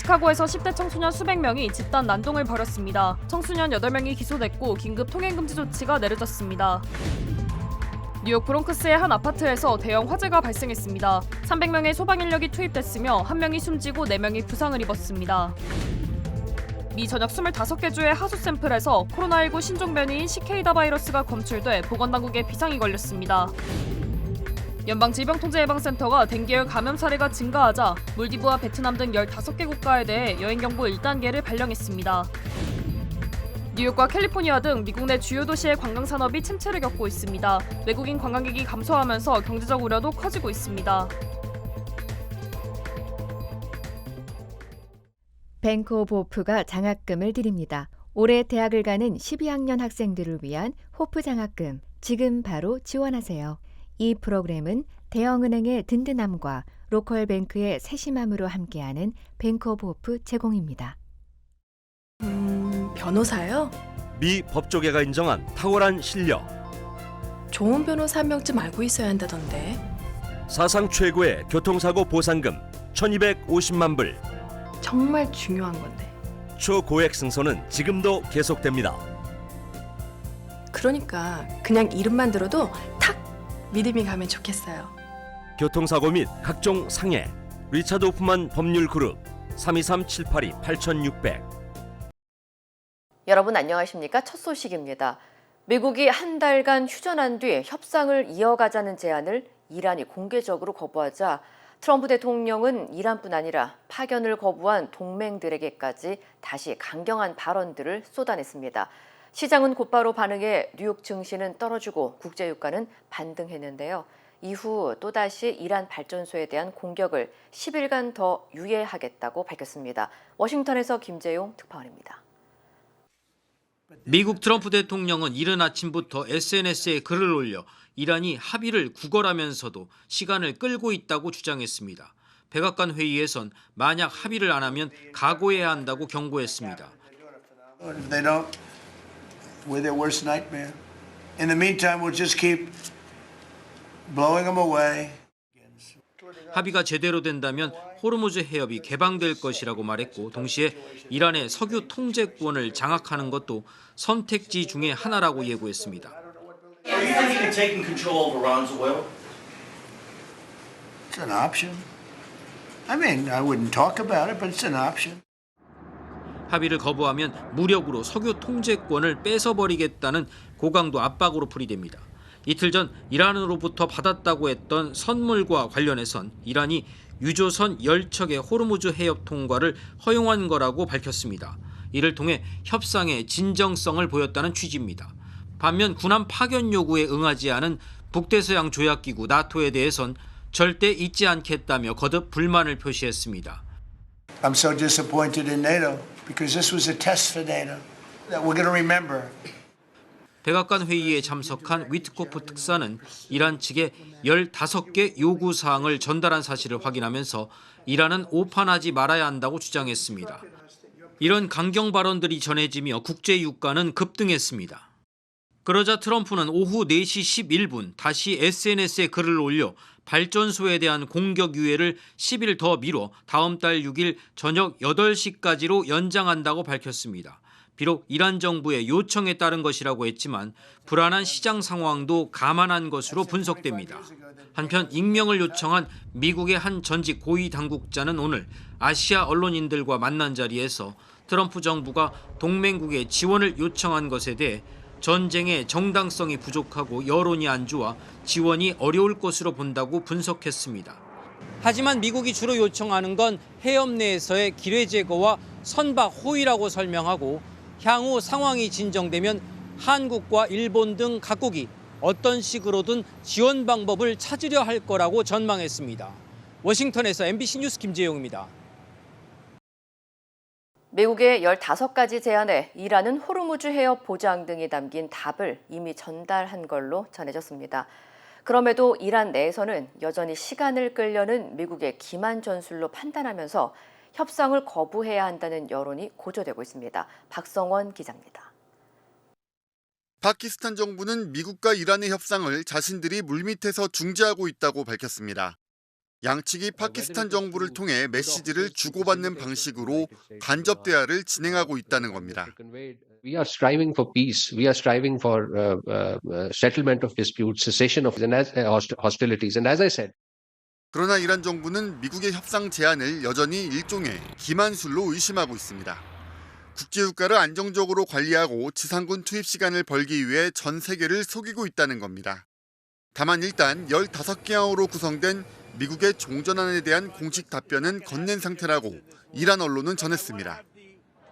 시카고에서 10대 청소년 수백 명이 집단 난동을 벌였습니다. 청소년 8명이 기소됐고 긴급 통행금지 조치가 내려졌습니다. 뉴욕 브롱크스의 한 아파트에서 대형 화재가 발생했습니다. 300명의 소방 인력이 투입됐으며 1명이 숨지고 4명이 부상을 입었습니다. 미 전역 25개 주의 하수 샘플에서 코로나19 신종 변이인 시케이다 바이러스가 검출돼 보건당국에 비상이 걸렸습니다. 연방질병통제예방센터가 댕기열 감염 사례가 증가하자 몰디브와 베트남 등 15개 국가에 대해 여행경보 1단계를 발령했습니다. 뉴욕과 캘리포니아 등 미국 내 주요 도시의 관광산업이 침체를 겪고 있습니다. 외국인 관광객이 감소하면서 경제적 우려도 커지고 있습니다. 뱅크 오브 호프가 장학금을 드립니다. 올해 대학을 가는 12학년 학생들을 위한 호프 장학금, 지금 바로 지원하세요. 이 프로그램은 대형은행의 든든함과 로컬 뱅크의 세심함으로 함께하는 뱅크 오브 호프 제공입니다. 변호사요? 미 법조계가 인정한 탁월한 실력. 좋은 변호사 한 명쯤 알고 있어야 한다던데. 사상 최고의 교통사고 보상금 1,250만 불. 정말 중요한 건데. 초고액 승소는 지금도 계속됩니다. 그러니까 그냥 이름만 들어도 탁 믿음이 가면 좋겠어요. 교통사고 및 각종 상해. 리차드 호프만 법률그룹 323-782-8600. 여러분 안녕하십니까? 첫 소식입니다. 미국이 한 달간 휴전한 뒤 협상을 이어가자는 제안을 이란이 공개적으로 거부하자 트럼프 대통령은 이란뿐 아니라 파견을 거부한 동맹들에게까지 다시 강경한 발언들을 쏟아냈습니다. 시장은 곧바로 반응해 뉴욕 증시는 떨어지고 국제유가는 반등했는데요. 이후 또다시 이란 발전소에 대한 공격을 10일간 더 유예하겠다고 밝혔습니다. 워싱턴에서 김재용 특파원입니다. 미국 트럼프 대통령은 이른 아침부터 SNS에 글을 올려 이란이 합의를 구걸하면서도 시간을 끌고 있다고 주장했습니다. 백악관 회의에선 만약 합의를 안 하면 각오해야 한다고 경고했습니다. They don't, we're their worst nightmare. In the meantime, we'll just keep blowing them away. 합의가 제대로 된다면 호르무즈 해협이 개방될 것이라고 말했고 동시에 이란의 석유 통제권을 장악하는 것도 선택지 중에 하나라고 예고했습니다. Are you thinking of taking control of Iran's oil? It's an option. I mean, I wouldn't talk about it, but it's an option. 합의를 거부하면 무력으로 석유 통제권을 뺏어버리겠다는 고강도 압박으로 풀이됩니다. 이틀 전 이란으로부터 받았다고 했던 선물과 관련해선 이란이 유조선 10척의 호르무즈 해협 통과를 허용한 거라고 밝혔습니다. 이를 통해 협상의 진정성을 보였다는 취지입니다. 반면 군함 파견 요구에 응하지 않은 북대서양 조약기구 나토에 대해선 절대 잊지 않겠다며 거듭 불만을 표시했습니다. I'm so disappointed in NATO because this was a test for NATO that we're going to remember. 백악관 회의에 참석한 위트코프 특사는 이란 측에 15개 요구사항을 전달한 사실을 확인하면서 이란은 오판하지 말아야 한다고 주장했습니다. 이런 강경 발언들이 전해지며 국제유가는 급등했습니다. 그러자 트럼프는 오후 4시 11분 다시 SNS에 글을 올려 발전소에 대한 공격 유예를 10일 더 미뤄 다음 달 6일 저녁 8시까지로 연장한다고 밝혔습니다. 비록 이란 정부의 요청에 따른 것이라고 했지만 불안한 시장 상황도 감안한 것으로 분석됩니다. 한편 익명을 요청한 미국의 한 전직 고위 당국자는 오늘 아시아 언론인들과 만난 자리에서 트럼프 정부가 동맹국의 지원을 요청한 것에 대해 전쟁의 정당성이 부족하고 여론이 안 좋아 지원이 어려울 것으로 본다고 분석했습니다. 하지만 미국이 주로 요청하는 건 해협 내에서의 기뢰 제거와 선박 호위라고 설명하고 향후 상황이 진정되면 한국과 일본 등 각국이 어떤 식으로든 지원 방법을 찾으려 할 거라고 전망했습니다. 워싱턴에서 MBC 뉴스 김재용입니다. 미국의 15가지 제안에 이란은 호르무즈 해협 보장 등이 담긴 답을 이미 전달한 걸로 전해졌습니다. 그럼에도 이란 내에서는 여전히 시간을 끌려는 미국의 기만 전술로 판단하면서 협상을 거부해야 한다는 여론이 고조되고 있습니다. 박성원 기자입니다. 파키스탄 정부는 미국과 이란의 협상을 자신들이 물밑에서 중재하고 있다고 밝혔습니다. 양측이 파키스탄 정부를 통해 메시지를 주고받는 방식으로 간접 대화를 진행하고 있다는 겁니다. We are striving for peace. We are striving for settlement of disputes, cessation of hostilities. And as I said, 그러나 이란 정부는 미국의 협상 제안을 여전히 일종의 기만술로 의심하고 있습니다. 국제유가를 안정적으로 관리하고 지상군 투입 시간을 벌기 위해 전 세계를 속이고 있다는 겁니다. 다만 일단 15개 항으로 구성된 미국의 종전안에 대한 공식 답변은 건넨 상태라고 이란 언론은 전했습니다.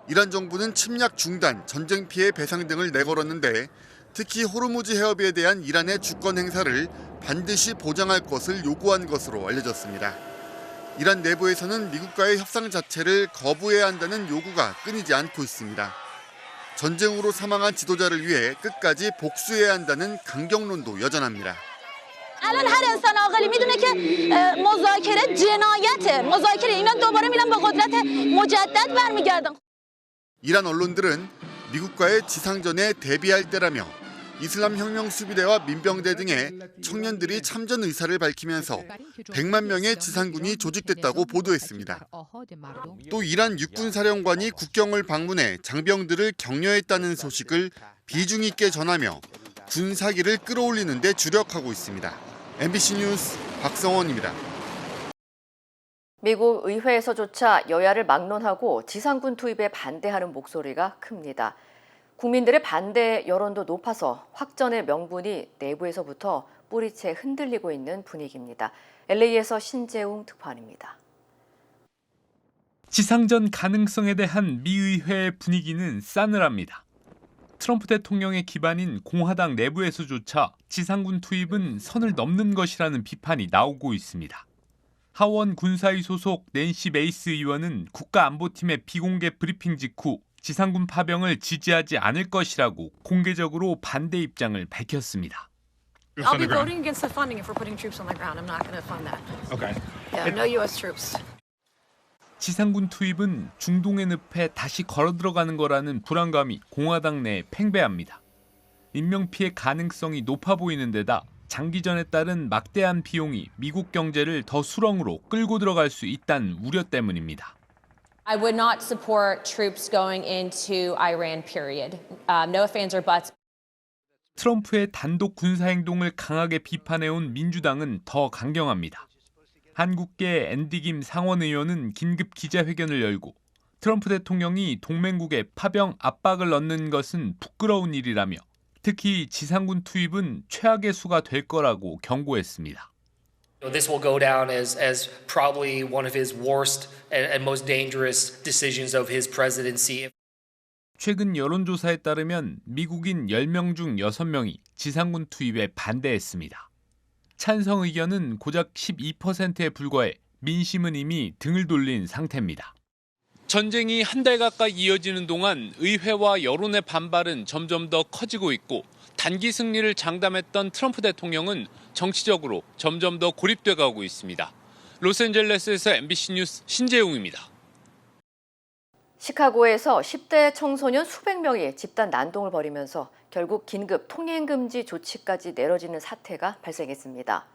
이란 정부는 침략 중단, 전쟁 피해 배상 등을 내걸었는데 특히 호르무즈 해협에 대한 이란의 주권 행사를 반드시 보장할 것을 요구한 것으로 알려졌습니다. 이란 내부에서는 미국과의 협상 자체를 거부해야 한다는 요구가 끊이지 않고 있습니다. 전쟁으로 사망한 지도자를 위해 끝까지 복수해야 한다는 강경론도 여전합니다. الان هر انسان عاقلی میدونه که مذاکره جنایته. مذاکره اینا دوباره میرن به قدرت مجدد برمیگردن. 이란 언론들은 미국과의 지상전에 대비할 때라며 이슬람 혁명 수비대와 민병대 등의 청년들이 참전 의사를 밝히면서 100만 명의 지상군이 조직됐다고 보도했습니다. 또 이란 육군 사령관이 국경을 방문해 장병들을 격려했다는 소식을 비중 있게 전하며 군 사기를 끌어올리는 데 주력하고 있습니다. MBC 뉴스 박성원입니다. 미국 의회에서조차 여야를 막론하고 지상군 투입에 반대하는 목소리가 큽니다. 국민들의 반대 여론도 높아서 확전의 명분이 내부에서부터 뿌리채 흔들리고 있는 분위기입니다. LA에서 신재웅 특파원입니다. 지상전 가능성에 대한 미의회의 분위기는 싸늘합니다. 트럼프 대통령의 기반인 공화당 내부에서조차 지상군 투입은 선을 넘는 것이라는 비판이 나오고 있습니다. 하원 군사위 소속 낸시 메이스 의원은 국가안보팀의 비공개 브리핑 직후 지상군 파병을 지지하지 않을 것이라고 공개적으로 반대 입장을 밝혔습니다. I'll be voting against the funding if we're putting troops on the ground. I'm not going to fund that. Okay. Yeah, no U.S. troops. 지상군 투입은 중동의 늪에 다시 걸어들어가는 거라는 불안감이 공화당 내에 팽배합니다. 인명피해 가능성이 높아 보이는 데다 장기전에 따른 막대한 비용이 미국 경제를 더 수렁으로 끌고 들어갈 수 있다는 우려 때문입니다. I would not support troops going into Iran, period. No ifs, ands, or buts. 트럼프의 단독 군사행동을 강하게 비판해온 민주당은 더 강경합니다. 한국계 앤디 김 상원의원은 긴급 기자회견을 열고 트럼프 대통령이 동맹국에 파병 압박을 넣는 것은 부끄러운 일이라며 특히 지상군 투입은 최악의 수가 될 거라고 경고했습니다. This will go down as probably one of his worst and most dangerous decisions of his presidency. 최근 여론조사에 따르면 미국인 10명 중 6명이 지상군 투입에 반대했습니다. 찬성 의견은 고작 12%에 불과해 민심은 이미 등을 돌린 상태입니다. 전쟁이 한 달 가까이 이어지는 동안 의회와 여론의 반발은 점점 더 커지고 있고 단기 승리를 장담했던 트럼프 대통령은 정치적으로 점점 더 고립돼 가고 있습니다. 로스앤젤레스에서 MBC 뉴스 신재웅입니다. 시카고에서 10대 청소년 수백 명이 집단 난동을 벌이면서 결국 긴급 통행금지 조치까지 내려지는 사태가 발생했습니다.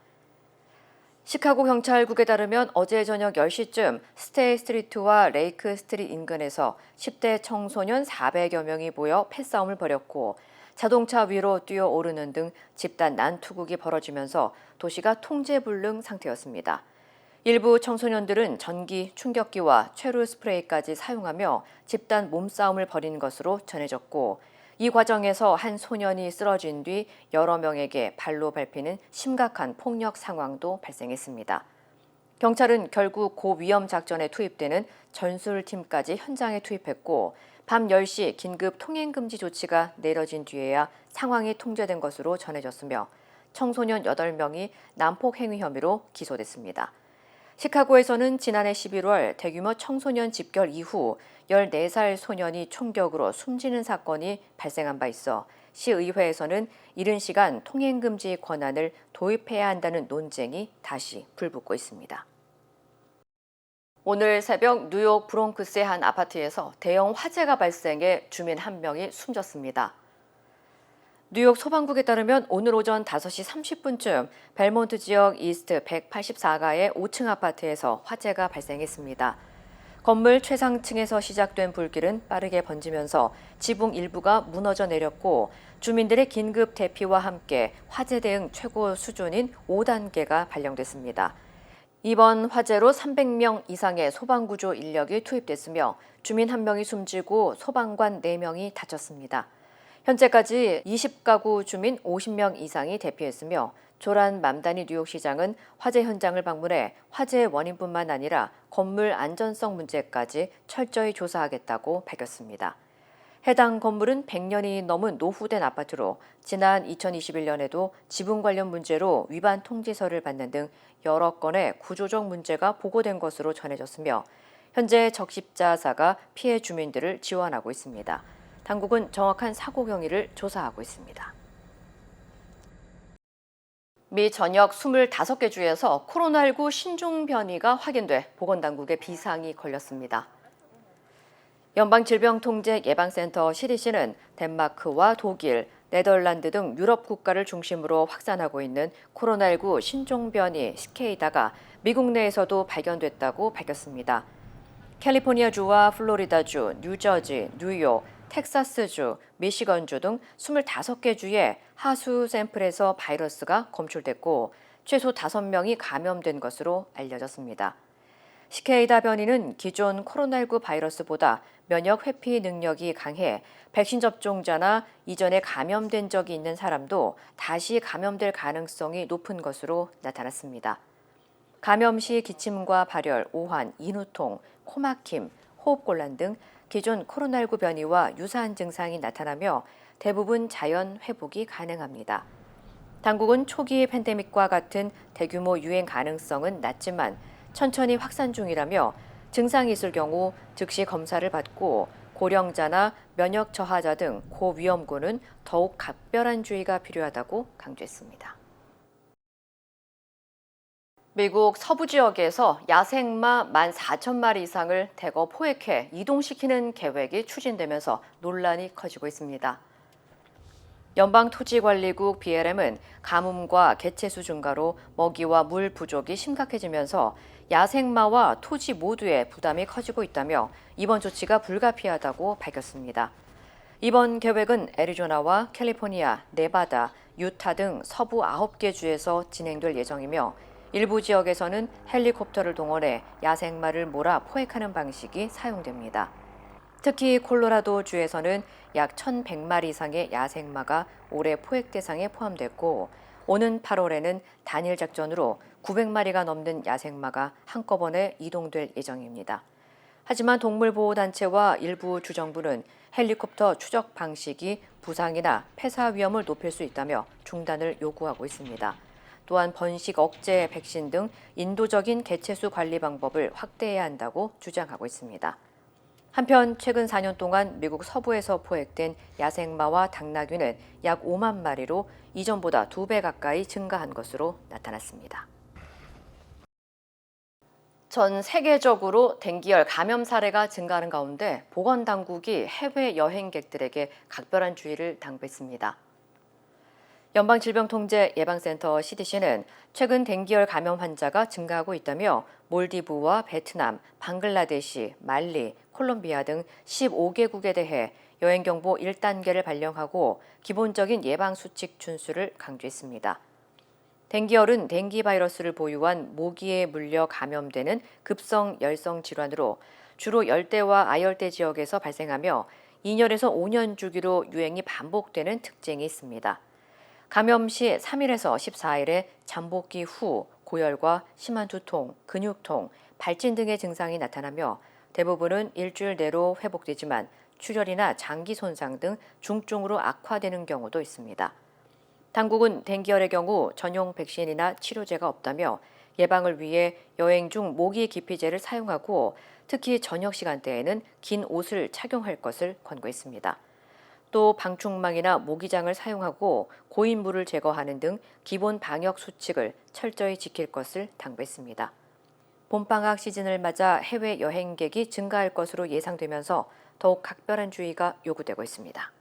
시카고 경찰국에 따르면 어제 저녁 10시쯤 스테이 스트리트와 레이크 스트리트 인근에서 10대 청소년 400여 명이 모여 패싸움을 벌였고 자동차 위로 뛰어오르는 등 집단 난투극이 벌어지면서 도시가 통제불능 상태였습니다. 일부 청소년들은 전기 충격기와 최루 스프레이까지 사용하며 집단 몸싸움을 벌인 것으로 전해졌고 이 과정에서 한 소년이 쓰러진 뒤 여러 명에게 발로 밟히는 심각한 폭력 상황도 발생했습니다. 경찰은 결국 고위험 작전에 투입되는 전술팀까지 현장에 투입했고 밤 10시 긴급 통행금지 조치가 내려진 뒤에야 상황이 통제된 것으로 전해졌으며 청소년 8명이 난폭 행위 혐의로 기소됐습니다. 시카고에서는 지난해 11월 대규모 청소년 집결 이후 14살 소년이 총격으로 숨지는 사건이 발생한 바 있어 시의회에서는 이른 시간 통행금지 권한을 도입해야 한다는 논쟁이 다시 불붙고 있습니다. 오늘 새벽 뉴욕 브롱크스의 한 아파트에서 대형 화재가 발생해 주민 한 명이 숨졌습니다. 뉴욕 소방국에 따르면 오늘 오전 5시 30분쯤 벨몬트 지역 이스트 184가의 5층 아파트에서 화재가 발생했습니다. 건물 최상층에서 시작된 불길은 빠르게 번지면서 지붕 일부가 무너져 내렸고 주민들의 긴급 대피와 함께 화재 대응 최고 수준인 5단계가 발령됐습니다. 이번 화재로 300명 이상의 소방구조 인력이 투입됐으며 주민 1명이 숨지고 소방관 4명이 다쳤습니다. 현재까지 20가구 주민 50명 이상이 대피했으며 조란 맘다니 뉴욕시장은 화재 현장을 방문해 화재의 원인뿐만 아니라 건물 안전성 문제까지 철저히 조사하겠다고 밝혔습니다. 해당 건물은 100년이 넘은 노후된 아파트로 지난 2021년에도 지붕 관련 문제로 위반 통지서를 받는 등 여러 건의 구조적 문제가 보고된 것으로 전해졌으며 현재 적십자사가 피해 주민들을 지원하고 있습니다. 당국은 정확한 사고 경위를 조사하고 있습니다. 미 전역 25개 주에서 코로나19 신종 변이가 확인돼 보건당국에 비상이 걸렸습니다. 연방질병통제예방센터 CDC는 덴마크와 독일, 네덜란드 등 유럽 국가를 중심으로 확산하고 있는 코로나19 신종 변이 시케이다가 미국 내에서도 발견됐다고 밝혔습니다. 캘리포니아주와 플로리다주, 뉴저지, 뉴욕, 텍사스주, 미시건주 등 25개 주의 하수 샘플에서 바이러스가 검출됐고 최소 5명이 감염된 것으로 알려졌습니다. 시케이다 변이는 기존 코로나19 바이러스보다 면역 회피 능력이 강해 백신 접종자나 이전에 감염된 적이 있는 사람도 다시 감염될 가능성이 높은 것으로 나타났습니다. 감염 시 기침과 발열, 오한, 인후통, 코막힘, 호흡곤란 등 기존 코로나19 변이와 유사한 증상이 나타나며 대부분 자연 회복이 가능합니다. 당국은 초기 팬데믹과 같은 대규모 유행 가능성은 낮지만 천천히 확산 중이라며 증상이 있을 경우 즉시 검사를 받고 고령자나 면역 저하자 등 고위험군은 더욱 각별한 주의가 필요하다고 강조했습니다. 미국 서부 지역에서 야생마 14,000마리 이상을 대거 포획해 이동시키는 계획이 추진되면서 논란이 커지고 있습니다. 연방토지관리국 BLM은 가뭄과 개체수 증가로 먹이와 물 부족이 심각해지면서 야생마와 토지 모두의 부담이 커지고 있다며 이번 조치가 불가피하다고 밝혔습니다. 이번 계획은 애리조나와 캘리포니아, 네바다, 유타 등 서부 9개 주에서 진행될 예정이며 일부 지역에서는 헬리콥터를 동원해 야생마를 몰아 포획하는 방식이 사용됩니다. 특히 콜로라도 주에서는 약 1,100마리 이상의 야생마가 올해 포획 대상에 포함됐고 오는 8월에는 단일 작전으로 900마리가 넘는 야생마가 한꺼번에 이동될 예정입니다. 하지만 동물보호단체와 일부 주정부는 헬리콥터 추적 방식이 부상이나 폐사 위험을 높일 수 있다며 중단을 요구하고 있습니다. 또한 번식 억제 백신 등 인도적인 개체수 관리 방법을 확대해야 한다고 주장하고 있습니다. 한편 최근 4년 동안 미국 서부에서 포획된 야생마와 당나귀는 약 5만 마리로 이전보다 2배 가까이 증가한 것으로 나타났습니다. 전 세계적으로 댕기열 감염 사례가 증가하는 가운데 보건당국이 해외 여행객들에게 각별한 주의를 당부했습니다. 연방질병통제예방센터 CDC는 최근 댕기열 감염 환자가 증가하고 있다며 몰디브와 베트남, 방글라데시, 말리, 콜롬비아 등 15개국에 대해 여행경보 1단계를 발령하고 기본적인 예방수칙 준수를 강조했습니다. 댕기열은 댕기 바이러스를 보유한 모기에 물려 감염되는 급성 열성 질환으로 주로 열대와 아열대 지역에서 발생하며 2년에서 5년 주기로 유행이 반복되는 특징이 있습니다. 감염 시 3일에서 14일에 잠복기 후 고열과 심한 두통, 근육통, 발진 등의 증상이 나타나며 대부분은 일주일 내로 회복되지만 출혈이나 장기 손상 등 중증으로 악화되는 경우도 있습니다. 당국은 댕기열의 경우 전용 백신이나 치료제가 없다며 예방을 위해 여행 중 모기 기피제를 사용하고 특히 저녁 시간대에는 긴 옷을 착용할 것을 권고했습니다. 또 방충망이나 모기장을 사용하고 고인물을 제거하는 등 기본 방역 수칙을 철저히 지킬 것을 당부했습니다. 봄방학 시즌을 맞아 해외 여행객이 증가할 것으로 예상되면서 더욱 각별한 주의가 요구되고 있습니다.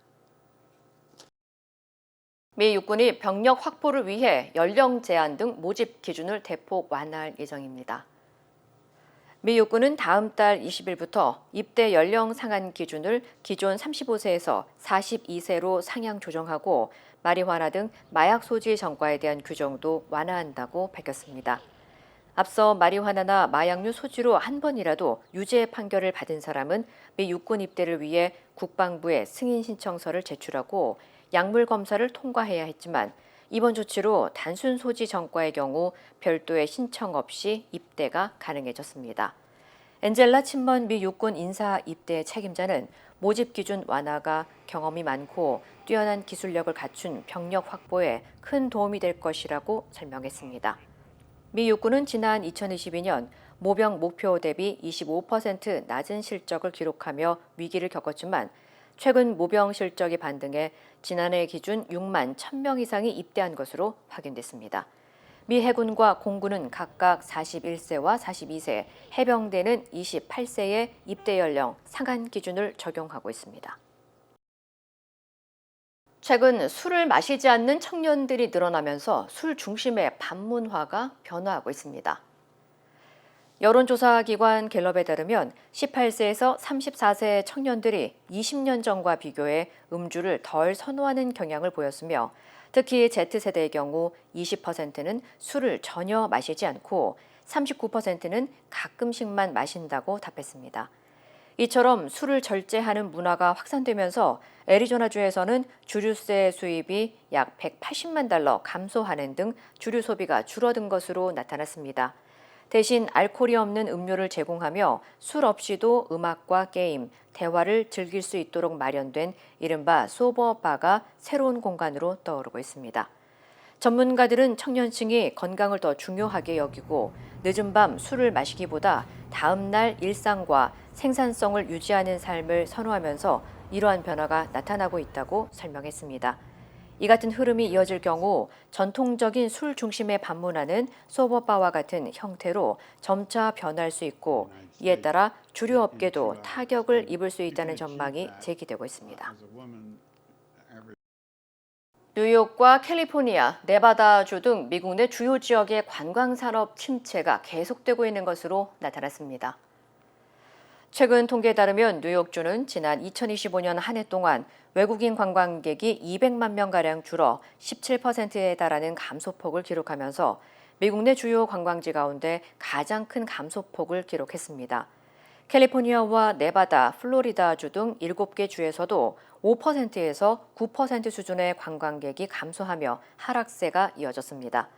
미 육군이 병력 확보를 위해 연령 제한 등 모집 기준을 대폭 완화할 예정입니다. 미 육군은 다음 달 20일부터 입대 연령 상한 기준을 기존 35세에서 42세로 상향 조정하고 마리화나 등 마약 소지 전과에 대한 규정도 완화한다고 밝혔습니다. 앞서 마리화나나 마약류 소지로 한 번이라도 유죄 판결을 받은 사람은 미 육군 입대를 위해 국방부에 승인 신청서를 제출하고 약물 검사를 통과해야 했지만 이번 조치로 단순 소지 전과의 경우 별도의 신청 없이 입대가 가능해졌습니다. 엔젤라 친먼 미 육군 인사 입대 책임자는 모집 기준 완화가 경험이 많고 뛰어난 기술력을 갖춘 병력 확보에 큰 도움이 될 것이라고 설명했습니다. 미 육군은 지난 2022년 모병 목표 대비 25% 낮은 실적을 기록하며 위기를 겪었지만 최근 모병 실적이 반등해 지난해 기준 6만 1,000명 이상이 입대한 것으로 확인됐습니다. 미 해군과 공군은 각각 41세와 42세, 해병대는 28세의 입대 연령 상한 기준을 적용하고 있습니다. 최근 술을 마시지 않는 청년들이 늘어나면서 술 중심의 밤문화가 변화하고 있습니다. 여론조사 기관 갤럽에 따르면 18세에서 34세 청년들이 20년 전과 비교해 음주를 덜 선호하는 경향을 보였으며 특히 Z세대의 경우 20%는 술을 전혀 마시지 않고 39%는 가끔씩만 마신다고 답했습니다. 이처럼 술을 절제하는 문화가 확산되면서 애리조나주에서는 주류세 수입이 약 180만 달러 감소하는 등 주류 소비가 줄어든 것으로 나타났습니다. 대신 알코올이 없는 음료를 제공하며 술 없이도 음악과 게임, 대화를 즐길 수 있도록 마련된 이른바 소버바가 새로운 공간으로 떠오르고 있습니다. 전문가들은 청년층이 건강을 더 중요하게 여기고 늦은 밤 술을 마시기보다 다음 날 일상과 생산성을 유지하는 삶을 선호하면서 이러한 변화가 나타나고 있다고 설명했습니다. 이 같은 흐름이 이어질 경우 전통적인 술 중심의 밤문화는 소버바와 같은 형태로 점차 변할 수 있고 이에 따라 주류 업계도 타격을 입을 수 있다는 전망이 제기되고 있습니다. 뉴욕과 캘리포니아, 네바다주 등 미국 내 주요 지역의 관광산업 침체가 계속되고 있는 것으로 나타났습니다. 최근 통계에 따르면 뉴욕주는 지난 2025년 한 해 동안 외국인 관광객이 200만 명가량 줄어 17%에 달하는 감소폭을 기록하면서 미국 내 주요 관광지 가운데 가장 큰 감소폭을 기록했습니다. 캘리포니아와 네바다, 플로리다주 등 7개 주에서도 5%에서 9% 수준의 관광객이 감소하며 하락세가 이어졌습니다.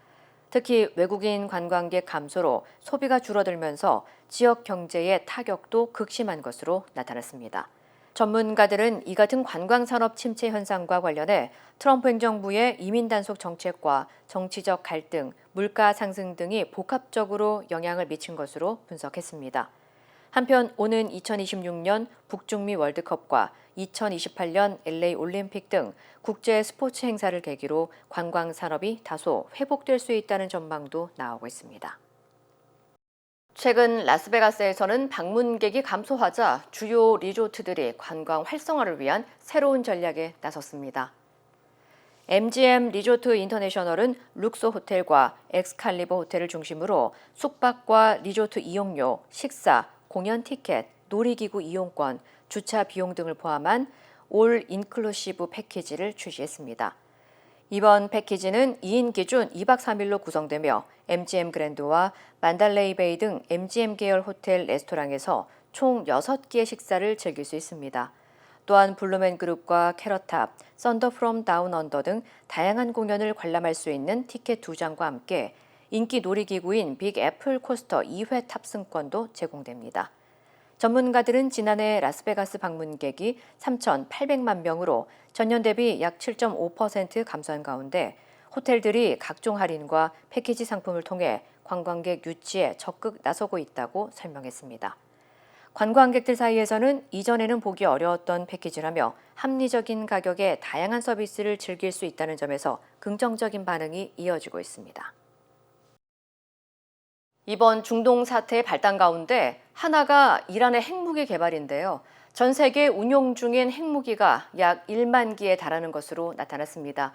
특히 외국인 관광객 감소로 소비가 줄어들면서 지역 경제의 타격도 극심한 것으로 나타났습니다. 전문가들은 이 같은 관광산업 침체 현상과 관련해 트럼프 행정부의 이민 단속 정책과 정치적 갈등, 물가 상승 등이 복합적으로 영향을 미친 것으로 분석했습니다. 한편 오는 2026년 북중미 월드컵과 2028년 LA 올림픽 등 국제 스포츠 행사를 계기로 관광 산업이 다소 회복될 수 있다는 전망도 나오고 있습니다. 최근 라스베가스에서는 방문객이 감소하자 주요 리조트들이 관광 활성화를 위한 새로운 전략에 나섰습니다. MGM 리조트 인터내셔널은 룩소 호텔과 엑스칼리버 호텔을 중심으로 숙박과 리조트 이용료, 식사, 공연 티켓, 놀이기구 이용권, 주차 비용 등을 포함한 올 인클루시브 패키지를 출시했습니다. 이번 패키지는 2인 기준 2박 3일로 구성되며 MGM 그랜드와 만달레이 베이 등 MGM 계열 호텔 레스토랑에서 총 6끼의 식사를 즐길 수 있습니다. 또한 블루맨 그룹과 캐럿탑, 썬더 프롬 다운 언더 등 다양한 공연을 관람할 수 있는 티켓 2장과 함께 인기 놀이기구인 빅 애플 코스터 2회 탑승권도 제공됩니다. 전문가들은 지난해 라스베가스 방문객이 3,800만 명으로 전년 대비 약 7.5% 감소한 가운데 호텔들이 각종 할인과 패키지 상품을 통해 관광객 유치에 적극 나서고 있다고 설명했습니다. 관광객들 사이에서는 이전에는 보기 어려웠던 패키지라며 합리적인 가격에 다양한 서비스를 즐길 수 있다는 점에서 긍정적인 반응이 이어지고 있습니다. 이번 중동 사태의 발단 가운데 하나가 이란의 핵무기 개발인데요. 전 세계 운용 중인 핵무기가 약 1만 기에 달하는 것으로 나타났습니다.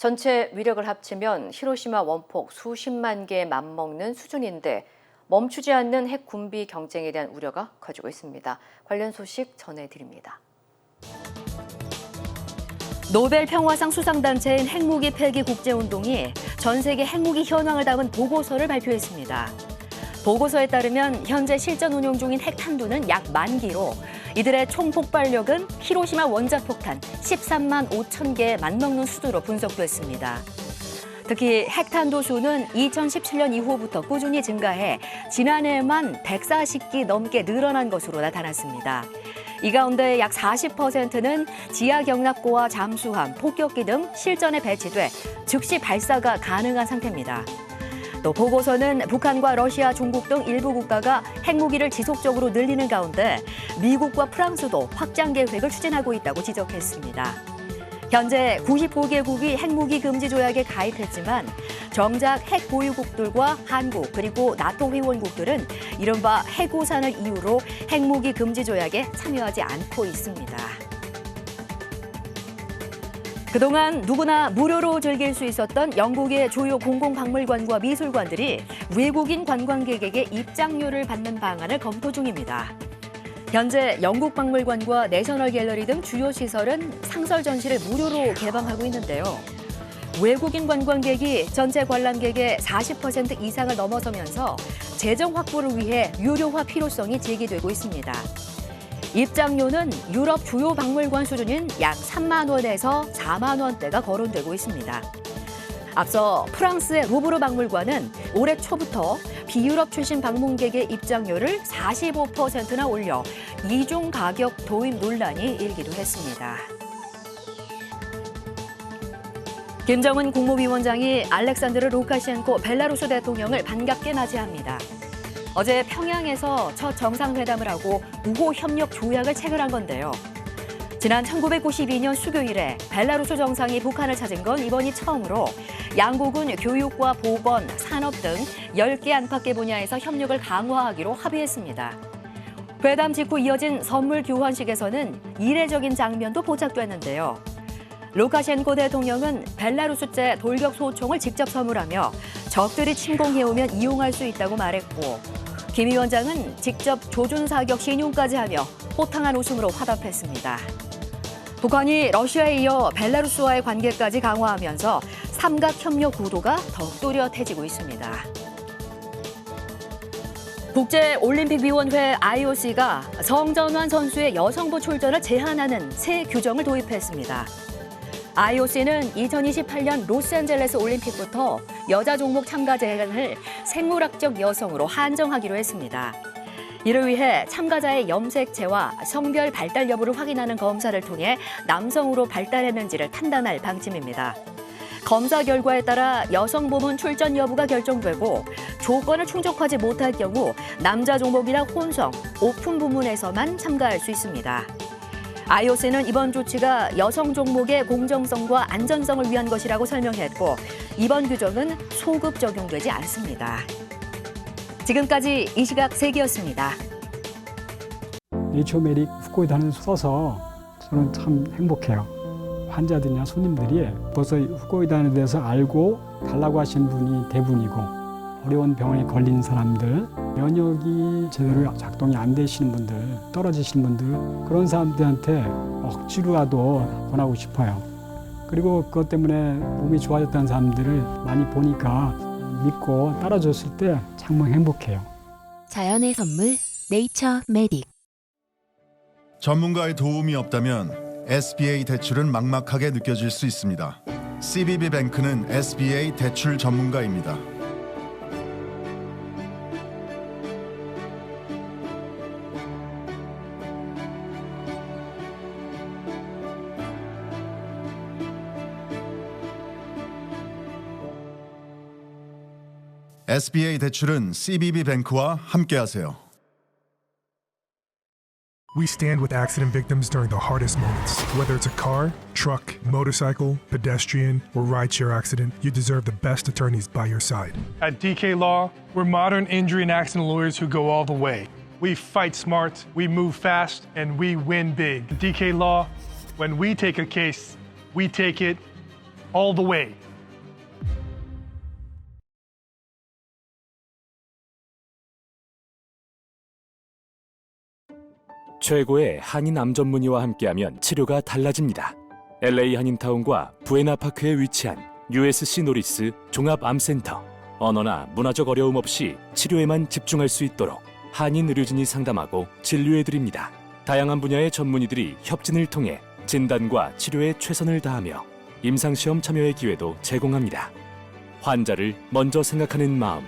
전체 위력을 합치면 히로시마 원폭 수십만 개에 맞먹는 수준인데 멈추지 않는 핵 군비 경쟁에 대한 우려가 커지고 있습니다. 관련 소식 전해드립니다. 노벨 평화상 수상단체인 핵무기 폐기 국제운동이 전 세계 핵무기 현황을 담은 보고서를 발표했습니다. 보고서에 따르면 현재 실전 운용 중인 핵탄두는 약 10,000기로 이들의 총 폭발력은 히로시마 원자폭탄 13만 5천 개에 맞먹는 수준으로 분석됐습니다. 특히 핵탄두 수는 2017년 이후부터 꾸준히 증가해 지난해에만 140기 넘게 늘어난 것으로 나타났습니다. 이 가운데 약 40%는 지하 경납고와 잠수함, 폭격기 등 실전에 배치돼 즉시 발사가 가능한 상태입니다. 또 보고서는 북한과 러시아, 중국 등 일부 국가가 핵무기를 지속적으로 늘리는 가운데 미국과 프랑스도 확장 계획을 추진하고 있다고 지적했습니다. 현재 95개국이 핵무기 금지 조약에 가입했지만 정작 핵 보유국들과 한국 그리고 나토 회원국들은 이른바 핵우산을 이유로 핵무기 금지 조약에 참여하지 않고 있습니다. 그동안 누구나 무료로 즐길 수 있었던 영국의 주요 공공박물관과 미술관들이 외국인 관광객에게 입장료를 받는 방안을 검토 중입니다. 현재 영국 박물관과 내셔널 갤러리 등 주요 시설은 상설 전시를 무료로 개방하고 있는데요. 외국인 관광객이 전체 관람객의 40% 이상을 넘어서면서 재정 확보를 위해 유료화 필요성이 제기되고 있습니다. 입장료는 유럽 주요 박물관 수준인 약 3만 원에서 4만 원대가 거론되고 있습니다. 앞서 프랑스의 루브르 박물관은 올해 초부터 비유럽 출신 방문객의 입장료를 45%나 올려 이중 가격 도입 논란이 일기도 했습니다. 김정은 국무위원장이 알렉산드르 루카셴코 벨라루스 대통령을 반갑게 맞이합니다. 어제 평양에서 첫 정상회담을 하고 우호 협력 조약을 체결한 건데요. 지난 1992년 수교일에 벨라루스 정상이 북한을 찾은 건 이번이 처음으로 양국은 교육과 보건, 산업 등 10개 안팎의 분야에서 협력을 강화하기로 합의했습니다. 회담 직후 이어진 선물 교환식에서는 이례적인 장면도 포착됐는데요. 루카셴코 대통령은 벨라루스제 돌격 소총을 직접 선물하며 적들이 침공해오면 이용할 수 있다고 말했고 김 위원장은 직접 조준 사격 신용까지 하며 호탕한 웃음으로 화답했습니다. 북한이 러시아에 이어 벨라루스와의 관계까지 강화하면서 삼각협력 구도가 더욱 또렷해지고 있습니다. 국제올림픽위원회 IOC가 성전환 선수의 여성부 출전을 제한하는 새 규정을 도입했습니다. IOC는 2028년 로스앤젤레스 올림픽부터 여자 종목 참가 제한을 생물학적 여성으로 한정하기로 했습니다. 이를 위해 참가자의 염색체와 성별 발달 여부를 확인하는 검사를 통해 남성으로 발달했는지를 판단할 방침입니다. 검사 결과에 따라 여성 부문 출전 여부가 결정되고 조건을 충족하지 못할 경우 남자 종목이나 혼성, 오픈 부문에서만 참가할 수 있습니다. IOC는 이번 조치가 여성 종목의 공정성과 안전성을 위한 것이라고 설명했고 이번 규정은 소급 적용되지 않습니다. 지금까지 이 시각 세계였습니다. 네이처메릭 후코이다는 써서 저는 참 행복해요. 환자들이나 손님들이 벌써 후코이다에 대해서 알고 달라고 하시는 분이 대부분이고 어려운 병에 걸린 사람들, 면역이 제대로 작동이 안 되시는 분들, 떨어지시는 분들 그런 사람들한테 억지로라도 권하고 싶어요. 그리고 그것 때문에 몸이 좋아졌다는 사람들을 많이 보니까 믿고 따라줬을 때 정말 행복해요. 자연의 선물 네이처메딕. 전문가의 도움이 없다면 SBA 대출은 막막하게 느껴질 수 있습니다. CBB뱅크는 SBA 대출 전문가입니다. SBA 대출은 CBB뱅크와 함께하세요. We stand with accident victims during the hardest moments. Whether it's a car, truck, motorcycle, pedestrian, or rideshare accident, you deserve the best attorneys by your side. At DK Law, we're modern injury and accident lawyers who go all the way. We fight smart, we move fast, and we win big. At DK Law, when we take a case, we take it all the way. 최고의 한인 암 전문의와 함께하면 치료가 달라집니다. LA 한인타운과 부에나파크에 위치한 USC 노리스 종합암센터. 언어나 문화적 어려움 없이 치료에만 집중할 수 있도록 한인 의료진이 상담하고 진료해드립니다. 다양한 분야의 전문의들이 협진을 통해 진단과 치료에 최선을 다하며 임상시험 참여의 기회도 제공합니다. 환자를 먼저 생각하는 마음.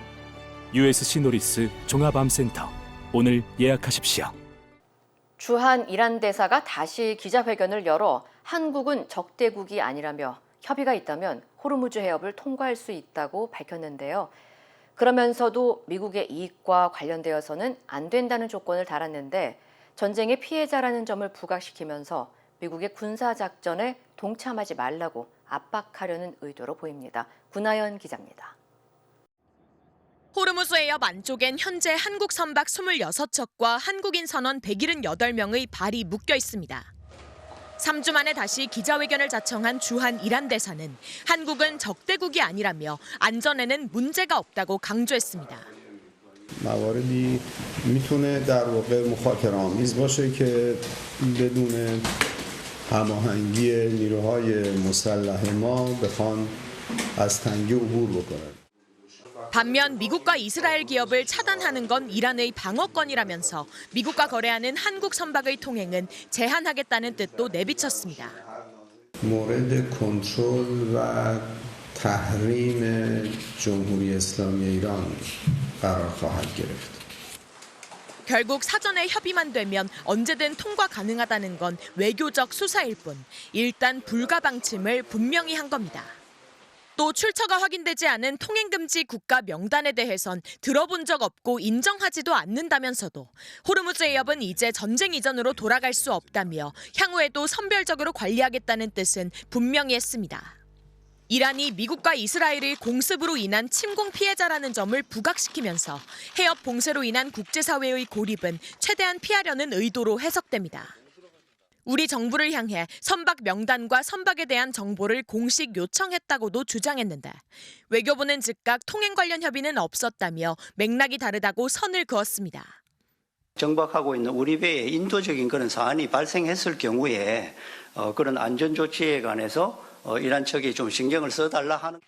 USC 노리스 종합암센터. 오늘 예약하십시오. 주한 이란 대사가 다시 기자회견을 열어 한국은 적대국이 아니라며 협의가 있다면 호르무즈 해협을 통과할 수 있다고 밝혔는데요. 그러면서도 미국의 이익과 관련되어서는 안 된다는 조건을 달았는데 전쟁의 피해자라는 점을 부각시키면서 미국의 군사작전에 동참하지 말라고 압박하려는 의도로 보입니다. 구나연 기자입니다. 호르무즈 해협 안쪽엔 현재 한국 선박 26척과 한국인 선원 178명의 발이 묶여 있습니다. 3주 만에 다시 기자회견을 자청한 주한 이란 대사는 한국은 적대국이 아니라며 안전에는 문제가 없다고 강조했습니다. مواردی میتونه در واقع مخاطره‌آمیز باشه که بدون هماهنگی نیروهای مسلح ما بخوان از تنگه عبور بکنن. 반면 미국과 이스라엘 기업을 차단하는 건 이란의 방어권이라면서 미국과 거래하는 한국 선박의 통행은 제한하겠다는 뜻도 내비쳤습니다. مورد کنترل و تحریم جمهوری اسلامی ایران قرار خواهد گرفت. 결국 사전에 협의만 되면 언제든 통과 가능하다는 건 외교적 수사일 뿐 일단 불가 방침을 분명히 한 겁니다. 또 출처가 확인되지 않은 통행금지 국가 명단에 대해선 들어본 적 없고 인정하지도 않는다면서도 호르무즈 해협은 이제 전쟁 이전으로 돌아갈 수 없다며 향후에도 선별적으로 관리하겠다는 뜻은 분명히 했습니다. 이란이 미국과 이스라엘의 공습으로 인한 침공 피해자라는 점을 부각시키면서 해협 봉쇄로 인한 국제사회의 고립은 최대한 피하려는 의도로 해석됩니다. 우리 정부를 향해 선박 명단과 선박에 대한 정보를 공식 요청했다고도 주장했는데 외교부는 즉각 통행 관련 협의는 없었다며 맥락이 다르다고 선을 그었습니다. 정박하고 있는 우리 배에 인도적인 그런 사안이 발생했을 경우에 그런 안전 조치에 관해서 이란 측이 좀 신경을 써달라 하는.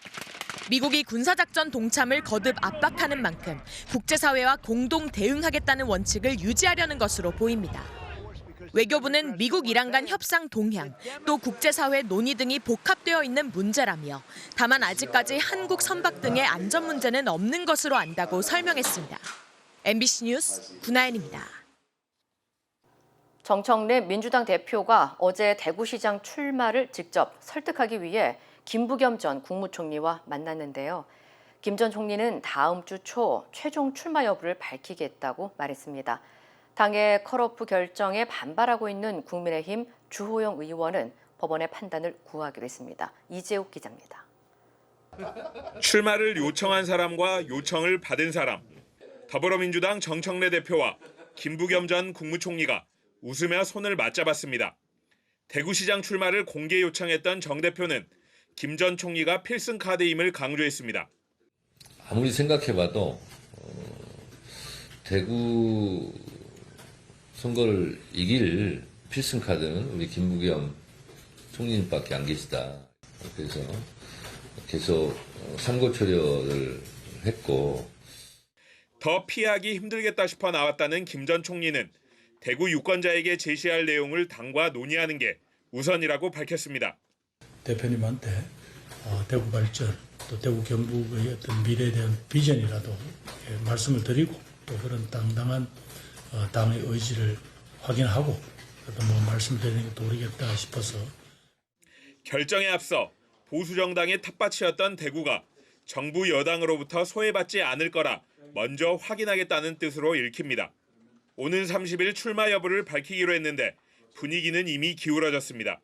미국이 군사작전 동참을 거듭 압박하는 만큼 국제사회와 공동 대응하겠다는 원칙을 유지하려는 것으로 보입니다. 외교부는 미국 이란 간 협상 동향, 또 국제사회 논의 등이 복합되어 있는 문제라며 다만 아직까지 한국 선박 등의 안전 문제는 없는 것으로 안다고 설명했습니다. MBC 뉴스 구나연입니다. 정청래 민주당 대표가 어제 대구시장 출마를 직접 설득하기 위해 김부겸 전 국무총리와 만났는데요. 김 전 총리는 다음 주 초 최종 출마 여부를 밝히겠다고 말했습니다. 당의 컷오프 결정에 반발하고 있는 국민의힘 주호영 의원은 법원의 판단을 구하기로 했습니다. 이재욱 기자입니다. 출마를 요청한 사람과 요청을 받은 사람, 더불어민주당 정청래 대표와 김부겸 전 국무총리가 웃으며 손을 맞잡았습니다. 대구시장 출마를 공개 요청했던 정 대표는 김 전 총리가 필승 카드임을 강조했습니다. 아무리 생각해봐도 대구 선거를 이길 필승 카드는 우리 김부겸 총리님밖에 안 계시다. 그래서 계속 상고 처리를 했고. 더 피하기 힘들겠다 싶어 나왔다는 김 전 총리는 대구 유권자에게 제시할 내용을 당과 논의하는 게 우선이라고 밝혔습니다. 대표님한테 대구 발전, 또 대구 경북의 어떤 미래에 대한 비전이라도 말씀을 드리고 또 그런 당당한 당의 의지를 확인하고 말씀드리는 것도 옳겠다 싶어서. 결정에 앞서 보수정당의 텃밭이었던 대구가 정부 여당으로부터 소외받지 않을 거라 먼저 확인하겠다는 뜻으로 읽힙니다. 오는 30일 출마 여부를 밝히기로 했는데 분위기는 이미 기울어졌습니다.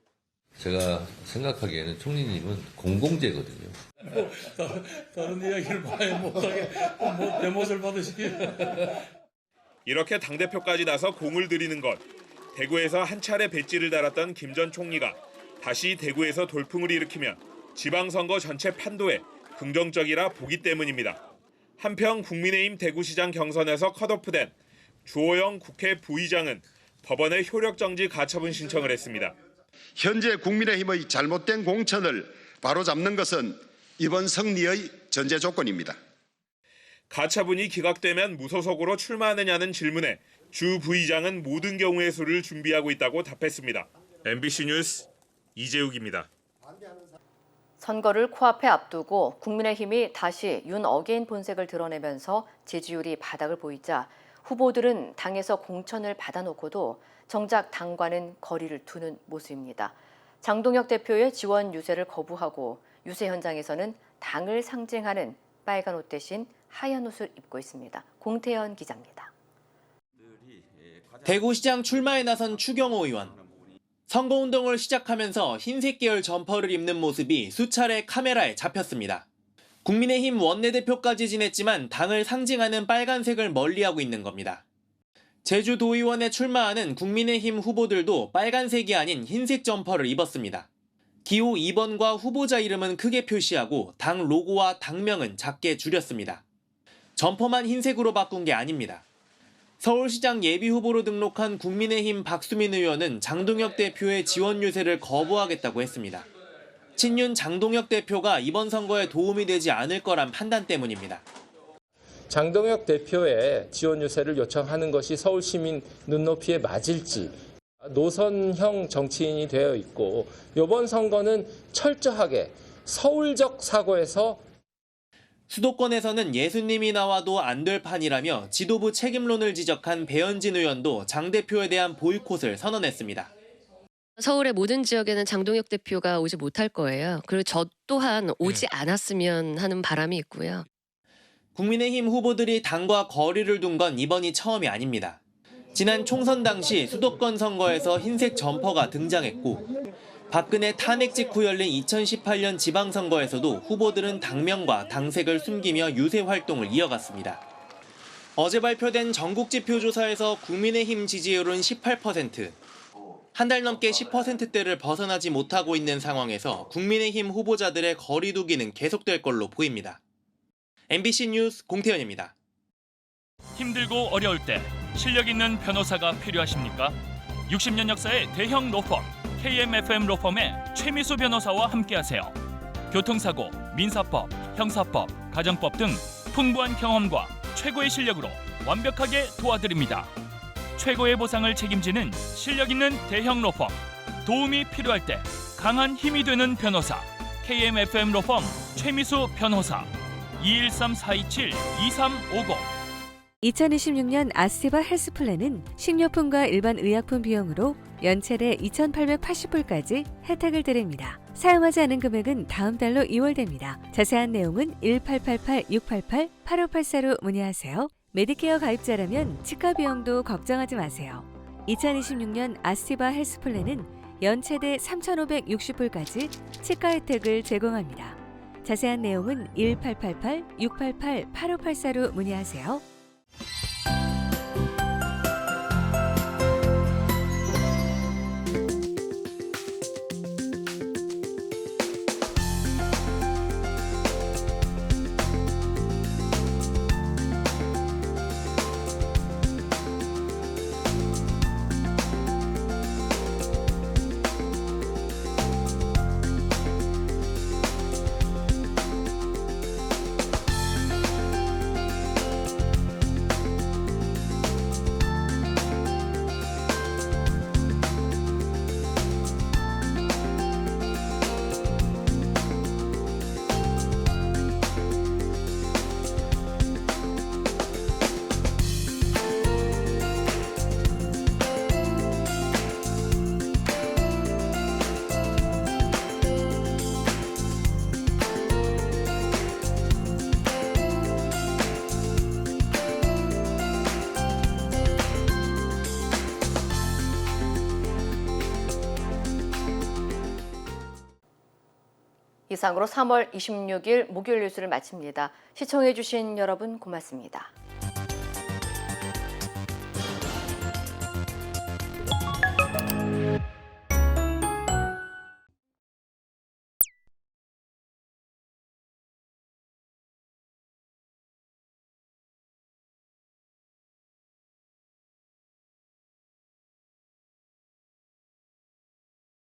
제가 생각하기에는 총리님은 공공재거든요. 다른 이야기를 많이 못하게 대못을 받으시기. 이렇게 당대표까지 나서 공을 들이는 것. 대구에서 한 차례 배지를 달았던 김 전 총리가 다시 대구에서 돌풍을 일으키면 지방선거 전체 판도에 긍정적이라 보기 때문입니다. 한편 국민의힘 대구시장 경선에서 컷오프된 주호영 국회 부의장은 법원에 효력정지 가처분 신청을 했습니다. 현재 국민의힘의 잘못된 공천을 바로잡는 것은 이번 승리의 전제 조건입니다. 가처분이 기각되면 무소속으로 출마하느냐는 질문에 주 부의장은 모든 경우의 수를 준비하고 있다고 답했습니다. MBC 뉴스 이재욱입니다. 선거를 코앞에 앞두고 국민의힘이 다시 윤 어게인 본색을 드러내면서 지지율이 바닥을 보이자 후보들은 당에서 공천을 받아놓고도 정작 당과는 거리를 두는 모습입니다. 장동혁 대표의 지원 유세를 거부하고 유세 현장에서는 당을 상징하는 빨간 옷 대신 하얀 옷을 입고 있습니다. 공태현 기자입니다. 대구시장 출마에 나선 추경호 의원. 선거운동을 시작하면서 흰색 계열 점퍼를 입는 모습이 수차례 카메라에 잡혔습니다. 국민의힘 원내대표까지 지냈지만 당을 상징하는 빨간색을 멀리하고 있는 겁니다. 제주도의원에 출마하는 국민의힘 후보들도 빨간색이 아닌 흰색 점퍼를 입었습니다. 기호 2번과 후보자 이름은 크게 표시하고 당 로고와 당명은 작게 줄였습니다. 점퍼만 흰색으로 바꾼 게 아닙니다. 서울시장 예비후보로 등록한 국민의힘 박수민 의원은 장동혁 대표의 지원 유세를 거부하겠다고 했습니다. 친윤 장동혁 대표가 이번 선거에 도움이 되지 않을 거란 판단 때문입니다. 장동혁 대표의 지원 유세를 요청하는 것이 서울 시민 눈높이에 맞을지 노선형 정치인이 되어 있고 이번 선거는 철저하게 서울적 사고에서 수도권에서는 예수님이 나와도 안 될 판이라며 지도부 책임론을 지적한 배현진 의원도 장 대표에 대한 보이콧을 선언했습니다. 서울의 모든 지역에는 장동혁 대표가 오지 못할 거예요. 그리고 저 또한 오지 않았으면 하는 바람이 있고요. 국민의힘 후보들이 당과 거리를 둔 건 이번이 처음이 아닙니다. 지난 총선 당시 수도권 선거에서 흰색 점퍼가 등장했고 박근혜 탄핵 직후 열린 2018년 지방선거에서도 후보들은 당명과 당색을 숨기며 유세 활동을 이어갔습니다. 어제 발표된 전국지표 조사에서 국민의힘 지지율은 18%. 한 달 넘게 10%대를 벗어나지 못하고 있는 상황에서 국민의힘 후보자들의 거리 두기는 계속될 걸로 보입니다. MBC 뉴스 공태현입니다. 힘들고 어려울 때 실력 있는 변호사가 필요하십니까? 60년 역사의 대형 로펌 KMFM 로펌의 최미수 변호사와 함께하세요. 교통사고, 민사법, 형사법, 가정법 등 풍부한 경험과 최고의 실력으로 완벽하게 도와드립니다. 최고의 보상을 책임지는 실력 있는 대형 로펌. 도움이 필요할 때 강한 힘이 되는 변호사. KMFM 로펌 최미수 변호사. 213-427-2350. 2026년 아스티바 헬스플랜은 식료품과 일반 의약품 비용으로 연체대 2,880불까지 혜택을 드립니다. 사용하지 않은 금액은 다음 달로 2월됩니다. 자세한 내용은 1888-688-8584로 문의하세요. 메디케어 가입자라면 치과 비용도 걱정하지 마세요. 2026년 아스티바 헬스플랜은 연체대 3,560불까지 치과 혜택을 제공합니다. 자세한 내용은 1888-688-8584로 문의하세요. 이상으로 3월 26일 목요일 뉴스를 마칩니다. 시청해주신 여러분 고맙습니다.